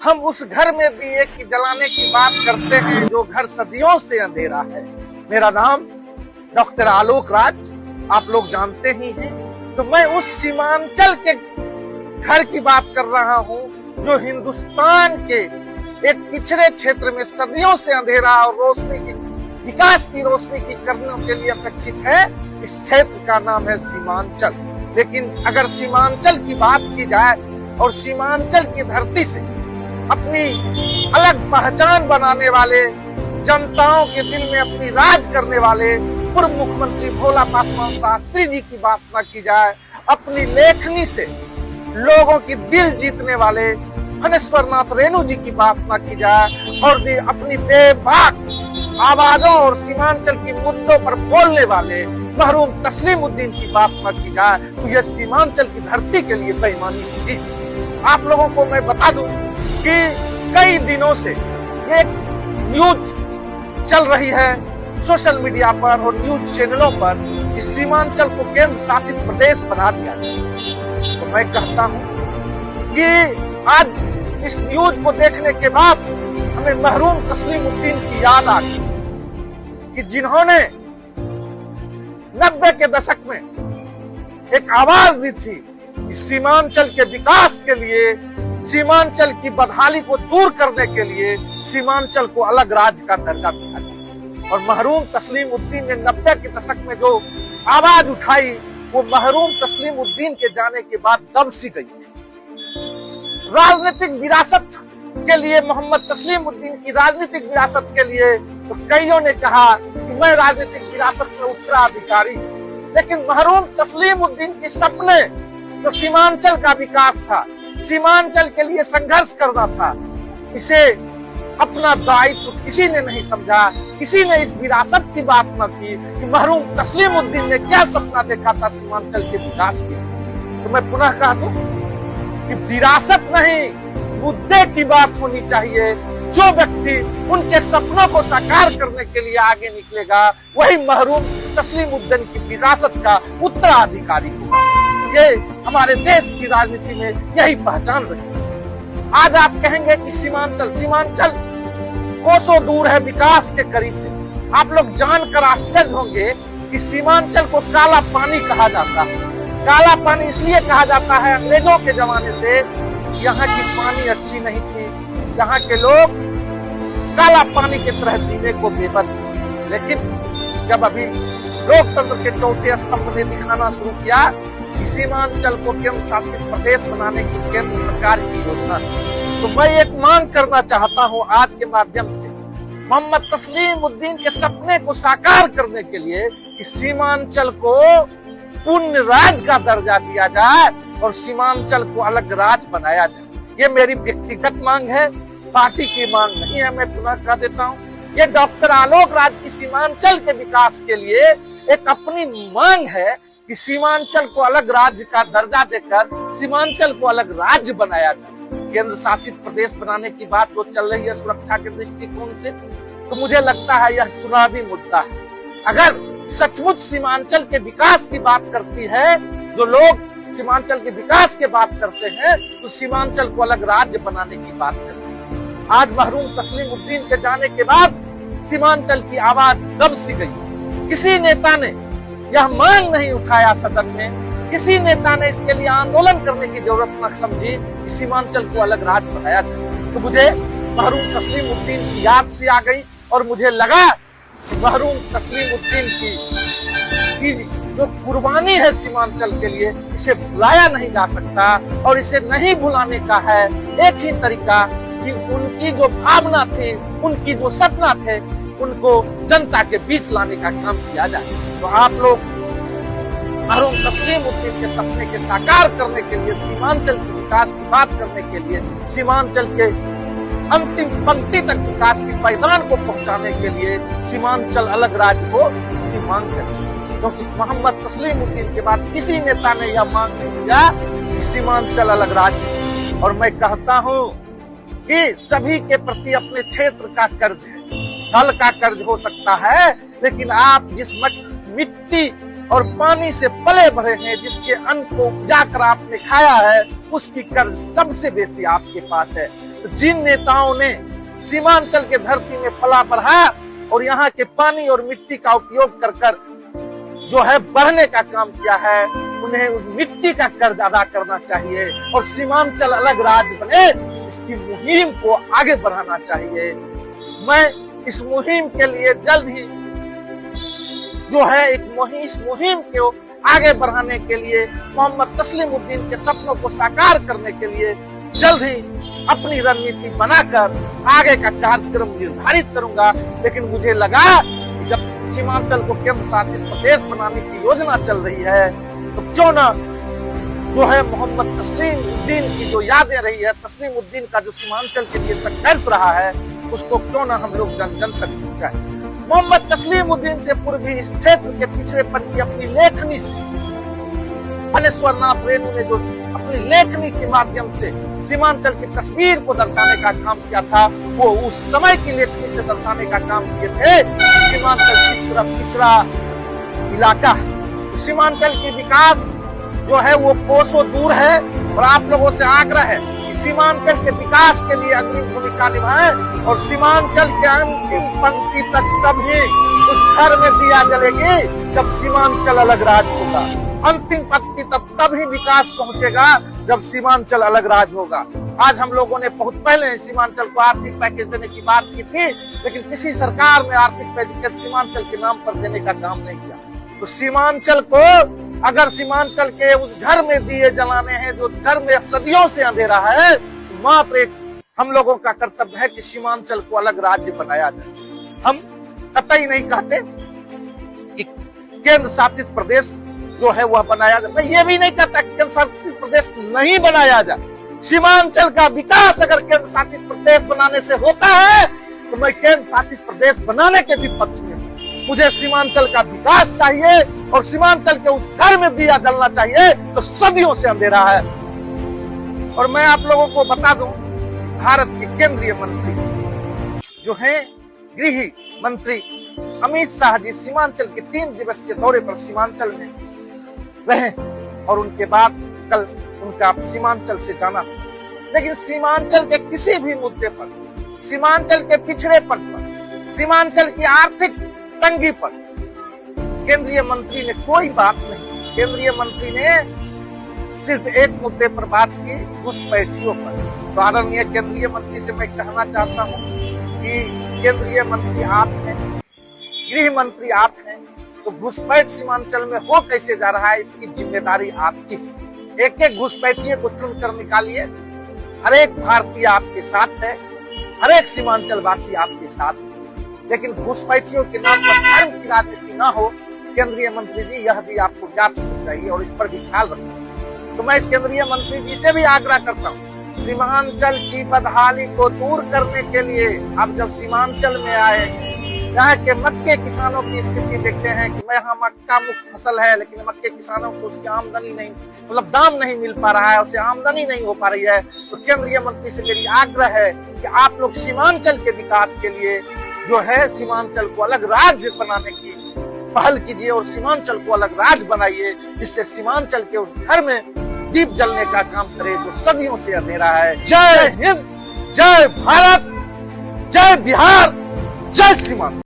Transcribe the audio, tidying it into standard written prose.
हम उस घर में दिए की जलाने की बात करते हैं जो घर सदियों से अंधेरा है। मेरा नाम डॉक्टर आलोक राज, आप लोग जानते ही हैं। तो मैं उस सीमांचल के घर की बात कर रहा हूं जो हिंदुस्तान के एक पिछड़े क्षेत्र में सदियों से अंधेरा और रोशनी की विकास की रोशनी की करने के लिए अपेक्षित है। इस क्षेत्र का नाम है सीमांचल। लेकिन अगर सीमांचल की बात की जाए और सीमांचल की धरती से अपनी अलग पहचान बनाने वाले, जनताओं के दिल में अपनी राज करने वाले पूर्व मुख्यमंत्री भोला पासवान शास्त्री जी की बात न की जाए, अपनी लेखनी से लोगों की दिल जीतने वाले फणेश्वर नाथ रेणु जी की बात न की जाए और अपनी बेबाक आवाजों और सीमांचल की मुद्दों पर बोलने वाले मरहूम तस्लीमुद्दीन की बात न की जाए तो यह सीमांचल की धरती के लिए बेईमानी होगी। आप लोगों को मैं बता दूं कि कई दिनों से एक न्यूज चल रही है सोशल मीडिया पर और न्यूज चैनलों पर कि सीमांचल को केंद्र शासित प्रदेश बना दिया गया। तो मैं कहता हूं कि आज इस न्यूज को देखने के बाद हमें मरहूम तस्लीमुद्दीन की याद आ गई कि जिन्होंने 90 के दशक में एक आवाज दी थी इस सीमांचल के विकास के लिए, सीमांचल की बदहाली को दूर करने के लिए सीमांचल को अलग राज्य का दर्जा दिया जाए। और मरहूम तस्लीमुद्दीन ने 90 के दशक में जो आवाज उठाई वो मरहूम तस्लीमुद्दीन के जाने के बाद दब सी गई थी। राजनीतिक विरासत के लिए, मोहम्मद तस्लीमुद्दीन की राजनीतिक विरासत के लिए तो कईयों ने कहा कि मैं राजनीतिक विरासत में उत्तराधिकारी, लेकिन मरहूम तस्लीमुद्दीन के सपने तो सीमांचल का विकास था, सीमांचल के लिए संघर्ष करना था। इसे अपना दायित्व किसी ने नहीं समझा, किसी ने इस विरासत की बात न की कि मरहूम तस्लीमुद्दीन ने क्या सपना देखा था सीमांचल के विकास के। तो मैं पुनः कह दूं कि विरासत नहीं, मुद्दे की बात होनी चाहिए। जो व्यक्ति उनके सपनों को साकार करने के लिए आगे निकलेगा वही मरहूम तस्लीमुद्दीन की विरासत का उत्तराधिकारी होगा। ये हमारे देश की राजनीति में यही पहचान रही। आज आप कहेंगे कि सीमांचल कोसों दूर है विकास के कड़ी से। आप लोग जानकर आश्चर्य होंगे कि सीमांचल को काला पानी कहा जाता है। काला पानी इसलिए कहा जाता है, अंग्रेजों के जमाने से यहाँ की पानी अच्छी नहीं थी, यहाँ के लोग काला पानी की तरह जीने को बेबस। लेकिन जब अभी लोकतंत्र के चौथे स्तंभ ने दिखाना शुरू किया कि सीमांचल को केंद्र शासित प्रदेश बनाने की केंद्र सरकार की योजना, तो मैं एक मांग करना चाहता हूँ आज के माध्यम से मोहम्मद तस्लीमुद्दीन के सपने को साकार करने के लिए कि सीमांचल को पूर्ण राज्य का दर्जा दिया जाए और सीमांचल को अलग राज्य बनाया जाए। ये मेरी व्यक्तिगत मांग है, पार्टी की मांग नहीं है। मैं पुनः कह देता हूँ, ये डॉक्टर आलोक राज की सीमांचल के विकास के लिए एक अपनी मांग है कि सीमांचल को अलग राज्य का दर्जा देकर सीमांचल को अलग राज्य बनाया जाए। केंद्र शासित प्रदेश बनाने की बात जो चल रही है सुरक्षा के दृष्टिकोण से, तो मुझे लगता है यह चुनावी मुद्दा है। अगर सचमुच सीमांचल के विकास की बात करती है, जो लोग सीमांचल के विकास की बात करते हैं, तो सीमांचल को अलग राज्य बनाने की बात करते हैं। आज मरहूम तस्लीमुद्दीन के जाने के बाद सीमांचल की आवाज दब सी गई। किसी नेता ने यह मांग नहीं उठाया सदन में, किसी नेता ने इसके लिए आंदोलन करने की जरूरत न समझी कि सीमांचल को अलग राज्य बनाया जाए। तो मुझे मरहूम तस्लीमुद्दीन की याद सी आ गई और मुझे लगा मरहूम तस्लीमुद्दीन की जो कुर्बानी है सीमांचल के लिए, इसे भुलाया नहीं जा सकता। और इसे नहीं भुलाने का है एक ही तरीका कि उनकी जो भावना थी, उनकी जो सपना थे, उनको जनता के बीच लाने का काम किया जाए। तो आप लोग मरहूम तस्लीमुद्दीन के सपने के साकार करने के लिए, सीमांचल के विकास की बात करने के लिए, सीमांचल के अंतिम पंक्ति तक विकास की पायदान को पहुंचाने के लिए सीमांचल अलग राज्य हो, इसकी मांग करें। क्योंकि मोहम्मद तस्लीमुद्दीन के बाद किसी नेता ने यह मांग नहीं किया कि सीमांचल अलग राज्य। और मैं कहता हूँ कि सभी के प्रति अपने क्षेत्र का कर्ज है। दल का कर्ज हो सकता है, लेकिन आप जिस मिट्टी और पानी से पले भरे हैं, जिसके अन्न को उपजा कर आपने खाया है, उसकी कर्ज सबसे बेसी आपके पास है। तो जिन नेताओं ने सीमांचल के धरती में पला बढ़ा और यहाँ के पानी और मिट्टी का उपयोग कर कर जो है बढ़ने का काम किया है, उन्हें उस मिट्टी का कर्ज अदा करना चाहिए और सीमांचल अलग राज्य बने, इसकी मुहिम को आगे बढ़ाना चाहिए। मैं इस मुहिम के लिए जल्द ही जो है इस मुहिम को आगे बढ़ाने के लिए, मोहम्मद तस्लीमुद्दीन के सपनों को साकार करने के लिए जल्द ही अपनी रणनीति बनाकर आगे का कार्यक्रम निर्धारित करूंगा। लेकिन मुझे लगा कि जब सीमांचल को केंद्र शासित प्रदेश बनाने की योजना चल रही है, तो क्यों ना जो है मोहम्मद तस्लीमुद्दीन की जो यादें रही है, तस्लीमुद्दीन का जो सीमांचल के लिए संघर्ष रहा है, उसको क्यों ना हम लोग जन जन तक पहुंचाएं। मोहम्मद तस्लीमुद्दीन से पूर्व भी इस क्षेत्र के पिछड़ेपन की अपनी लेखनी से फणेश्वर नाथ रेणु ने जो अपनी लेखनी के माध्यम से सीमांचल की तस्वीर को दर्शाने का काम किया था, वो उस समय की लेखनी से दर्शाने का काम किए थे। सीमांचल की तरफ पिछड़ा इलाका, सीमांचल की विकास जो है वो कोसों दूर है और आप लोगों से आग्रह है कि सीमांचल के विकास के लिए अग्रिम भूमिका निभाएं और सीमांचल के अंतिम पंक्ति तक तभी उस घर में दिया जलेगी जब सीमांचल अलग राज्य होगा। अंतिम पंक्ति तभी विकास पहुंचेगा जब सीमांचल अलग राज्य होगा। आज हम लोगों ने बहुत पहले सीमांचल को आर्थिक पैकेज देने की बात की थी, लेकिन किसी सरकार ने आर्थिक पैकेज सीमांचल के नाम पर देने का काम नहीं किया। तो सीमांचल को अगर सीमांचल के उस घर में दिए जलाने हैं जो घर में सदियों से अंधेरा है, तो मात्र एक हम लोगों का कर्तव्य है कि सीमांचल को अलग राज्य बनाया जाए। हम कतई नहीं कहते कि केंद्र शासित प्रदेश जो है वह बनाया जाए। मैं ये भी नहीं कहता कि केंद्र शासित प्रदेश नहीं बनाया जाए। सीमांचल का विकास अगर केंद्र शासित प्रदेश बनाने से होता है तो मैं केंद्र शासित प्रदेश बनाने के भी पक्ष में हूँ। मुझे सीमांचल का विकास चाहिए और सीमांचल के उस घर में दिया जलना चाहिए तो सदियों से अंधेरा है। और मैं आप लोगों को बता दूं, भारत के केंद्रीय मंत्री जो हैं गृह मंत्री अमित शाह जी सीमांचल के 3 दिवसीय दौरे पर सीमांचल में रहे और उनके बाद कल उनका सीमांचल से जाना। लेकिन सीमांचल के किसी भी मुद्दे पर, सीमांचल के पिछड़ेपन पर, सीमांचल की आर्थिक तंगी पर केंद्रीय मंत्री ने कोई बात नहीं। केंद्रीय मंत्री ने सिर्फ एक मुद्दे पर बात की, घुसपैठियों पर। तो आदरणीय केंद्रीय मंत्री से मैं कहना चाहता हूँ कि केंद्रीय मंत्री आप हैं, गृह मंत्री आप हैं, तो घुसपैठ सीमांचल में हो कैसे जा रहा है इसकी जिम्मेदारी आपकी है। एक एक घुसपैठिए को चुन कर निकालिए। हर एक भारतीय आपके साथ है, हर एक सीमांचल वासी आपके साथ है, लेकिन घुसपैठियों के नाम पर धर्म की राजनीति न हो। केंद्रीय मंत्री जी, यह भी आपको ज्ञात होना चाहिए और इस पर भी ख्याल रखना। तो मैं इस केंद्रीय मंत्री जी से भी आग्रह करता हूँ, सीमांचल की बदहाली को दूर करने के लिए आप जब सीमांचल में आए, यहाँ के मक्के किसानों की स्थिति देखते हैं कि यहाँ मक्का मुख्य फसल है, लेकिन मक्के किसानों को उसकी आमदनी नहीं, मतलब दाम नहीं मिल पा रहा है, उसे आमदनी नहीं हो पा रही है। तो केंद्रीय मंत्री से मेरी आग्रह है कि आप लोग सीमांचल के विकास के लिए जो है सीमांचल को अलग राज्य बनाने की पहल कीजिए और सीमांचल को अलग राज्य बनाइए, जिससे सीमांचल के उस घर में दीप जलने का काम करे जो सदियों से अंधेरा है। जय हिंद, जय भारत, जय बिहार, जय सीमांचल।